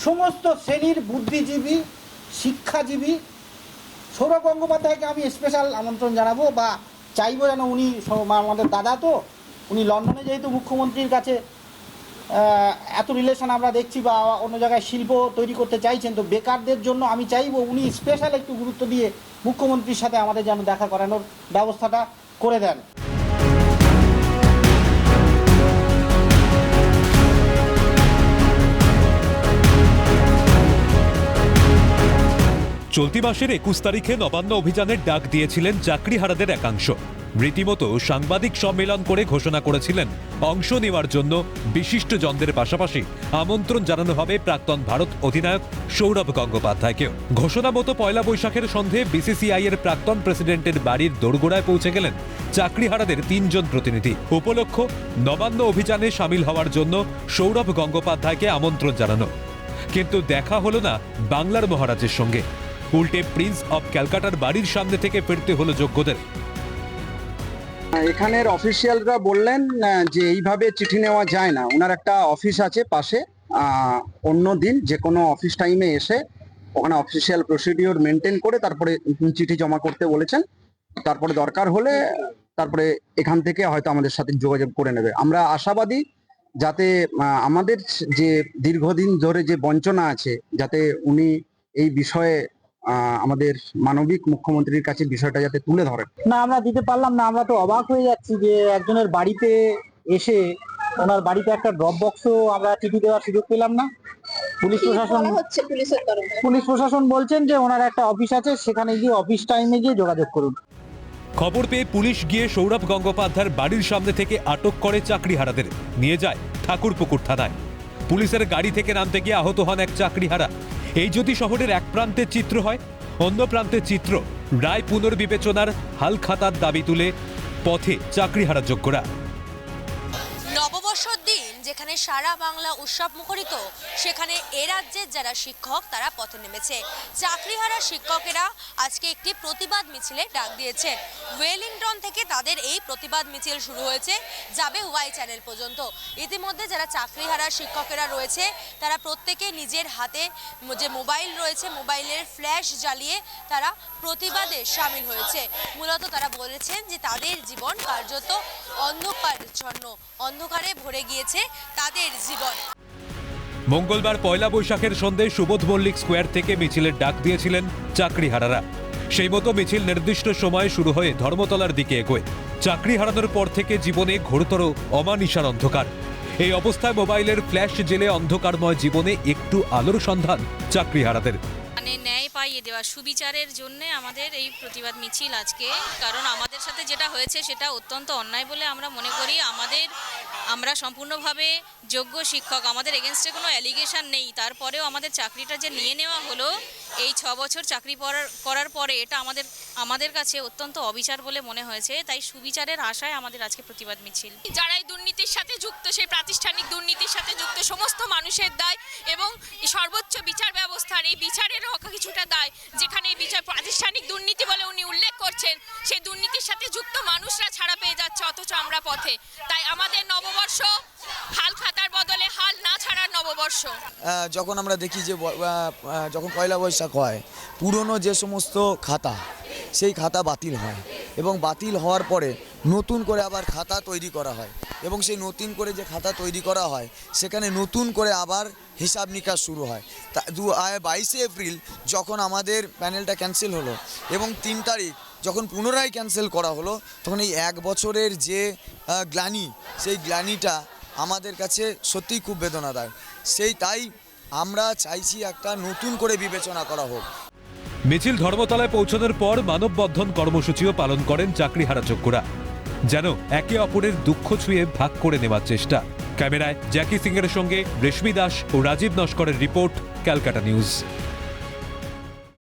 সমস্ত শ্রেণীর বুদ্ধিজীবী, শিক্ষাজীবী সৌরভ গঙ্গোপাধ্যায়কে আমি স্পেশাল আমন্ত্রণ জানাবো বা চাইবো যেন উনি, আমাদের দাদা তো, উনি লন্ডনে যেহেতু মুখ্যমন্ত্রীর কাছে এত রিলেশন আমরা দেখছি বা অন্য জায়গায় শিল্প তৈরি করতে চাইছেন, তো বেকারদের জন্য আমি চাইবো উনি স্পেশাল একটু গুরুত্ব দিয়ে মুখ্যমন্ত্রীর সাথে আমাদের যেন দেখা করানোর ব্যবস্থাটা করে দেন। চলতি মাসের 21 তারিখে নবান্ন অভিযানের ডাক দিয়েছিলেন চাকরিহারাদের একাংশ। রীতিমতো সাংবাদিক সম্মেলন করে ঘোষণা করেছিলেন অংশ নেওয়ার জন্য বিশিষ্টজনদের পাশাপাশি আমন্ত্রণ জানানো হবে প্রাক্তন ভারত অধিনায়ক সৌরভ গঙ্গোপাধ্যায়কেও। ঘোষণা মতো পয়লা বৈশাখের সন্ধে বিসিসিআই এর প্রাক্তন প্রেসিডেন্টের বাড়ির দোরগোড়ায় পৌঁছে গেলেন চাকরিহারাদের 3 জন প্রতিনিধি। উপলক্ষ নবান্ন অভিযানে সামিল হওয়ার জন্য সৌরভ গঙ্গোপাধ্যায়কে আমন্ত্রণ জানানো, কিন্তু দেখা হলো না বাংলার মহারাজের সঙ্গে। উল্টে প্রিন্স অব ক্যালকাটার বাড়ির সামনে থেকে ফিরতে হলো যোগ্যদের। এখানের অফিসিয়ালরা বললেন যে এইভাবে চিঠি নেওয়া যায় না, ওনার একটা অফিস আছে পাশে, অন্য দিন যে কোনো অফিস টাইমে এসে ওখানে অফিসিয়াল প্রসিডিওর মেনটেন করে তারপরে চিঠি জমা করতে বলেছেন। তারপরে দরকার হলে তারপরে এখান থেকে হয়তো আমাদের সাথে যোগাযোগ করে নেবে। আমরা আশাবাদী যাতে আমাদের যে দীর্ঘদিন ধরে যে বঞ্চনা আছে, যাতে উনি এই বিষয়ে আমাদের মানবিক মুখ্যমন্ত্রীর কাছে বিষয়টা যাতে তুলে ধরেন। না, আমরা দিতে পারলাম না। আমরা তো অবাক হয়ে যাচ্ছি যে একজনের বাড়িতে এসে ওনার বাড়িতে একটা ড্রপ বক্সও আমরা চিঠি দেওয়ার সুযোগ পেলাম না। পুলিশ প্রশাসন বলছেন যে ওনার একটা অফিস আছে, সেখানে গিয়ে অফিস টাইমে গিয়ে যোগাযোগ করুন। খবর পেয়ে পুলিশ গিয়ে সৌরভ গঙ্গোপাধ্যায়ের বাড়ির সামনে থেকে আটক করে চাকরিহারাদের, নিয়ে যায় ঠাকুরপুকুর থানায়। পুলিশের গাড়ি থেকে নামতে গিয়ে আহত হন এক চাকরিহারা। এই যদি শহরের এক প্রান্তের চিত্র হয়, অন্য প্রান্তের চিত্র রায় পুনর্বিবেচনার হালখাতার দাবি তুলে পথে চাকরিহারা যোগ্যরা। নববর্ষর দিন যেখানে সারা বাংলা উৎসব মুখরিত, সেখানে এ রাজ্যের যারা শিক্ষক তারা পথে নেমেছে। চাকরিহারা শিক্ষকেরা আজকে একটি প্রতিবাদ মিছিলে ডাক দিয়েছেন। ওয়েলিংটন থেকে তাদের এই প্রতিবাদ মিছিল শুরু হয়েছে, যাবে ওয়াই চ্যানেল পর্যন্ত। ইতিমধ্যে যারা চাকরিহারা শিক্ষকেরা রয়েছে তারা প্রত্যেকে নিজের হাতে যে মোবাইল রয়েছে, মোবাইলের ফ্ল্যাশ জ্বালিয়ে তারা প্রতিবাদে সামিল হয়েছে। মূলত তারা বলেছেন যে তাদের জীবন কার্যত অন্ধকারাচ্ছন্ন, অন্ধকারে ভরে গিয়েছে তাদের জীবন। মঙ্গলবার পয়লা বৈশাখের সন্ধ্যায় সুবোধ মল্লিক স্কোয়ার থেকে মিছিলের ডাক দিয়েছিলেন চাকরিহারারা। সেই মতো মিছিল নির্দিষ্ট সময়ে শুরু হয়ে ধর্মতলার দিকে এগোয়। চাকরি হারানোর পর থেকে জীবনে ঘোরতর অমানিসার অন্ধকার। এই অবস্থায় মোবাইলের ফ্ল্যাশ জেলে অন্ধকারময় জীবনে একটু আলোর সন্ধান চাকরিহারাদের। ন্যায় পাইয়ে দেওয়া, সুবিচারের জন্য আমাদের এই প্রতিবাদ মিছিল আজকে। কারণ আমাদের সাথে যেটা হয়েছে সেটা অত্যন্ত অন্যায় বলে আমরা মনে করি। আমরা সম্পূর্ণভাবে যোগ্য শিক্ষক, আমাদের এগেনস্টে কোনো অ্যালিগেশন নেই, তারপরেও আমাদের চাকরিটা যে নিয়ে নেওয়া হলো এই 6 বছর চাকরি করার পরে, এটা আমাদের কাছে অত্যন্ত অবিচার বলে মনে হয়েছে। তাই সুবিচারের আশায় আমাদের আজকে প্রতিবাদ মিছিল। যারা এই দুর্নীতির সাথে যুক্ত, সেই প্রাতিষ্ঠানিক দুর্নীতির সাথে যুক্ত সমস্ত মানুষের দায় এবং সর্বোচ্চ বিচার ব্যবস্থার এই বিচারেরও কিছুটা দায়। যেখানে এই বিচার প্রাতিষ্ঠানিক দুর্নীতি বলে উনি উল্লেখ করছেন, সেই দুর্নীতির সাথে যুক্ত মানুষরা ছাড়া পেয়ে যাচ্ছে, অথচ আমরা পথে। তাই আমাদের নববর্ষ হাল খাতার বদলে হাল না ছাড়ার নববর্ষ। যখন আমরা দেখি যে যখন পয়লা বৈশাখ হয়, পুরনো যে সমস্ত খাতা, সেই খাতা বাতিল হয় এবং বাতিল হওয়ার পরে নতুন করে আবার খাতা তৈরি করা হয় এবং সেই নতুন করে যে খাতা তৈরি করা হয় সেখানে নতুন করে আবার হিসাব নিকাশ শুরু হয়। 22শে এপ্রিল যখন আমাদের প্যানেলটা ক্যান্সেল হলো এবং 3 তারিখ যখন পুনরায় ক্যান্সেল করা হলো, তখন এই 1 বছরের যে গ্লানি, সেই গ্লানিটা আমাদের কাছে সত্যিই খুব বেদনাদায়ক। তাই আমরা চাইছি একটা নতুন করে বিবেচনা করা হোক। মিছিল ধর্মতলায় পৌঁছানোর পর মানববন্ধন কর্মসূচিও পালন করেন চাকরিহারা যোগ্যরা, যেন একে অপরের দুঃখ ছুঁয়ে ভাগ করে নেওয়ার চেষ্টা। ক্যামেরায় জ্যাকি সিং এর সঙ্গে রেশমি দাস ও রাজীব নস্করের রিপোর্ট, ক্যালকাটা নিউজ।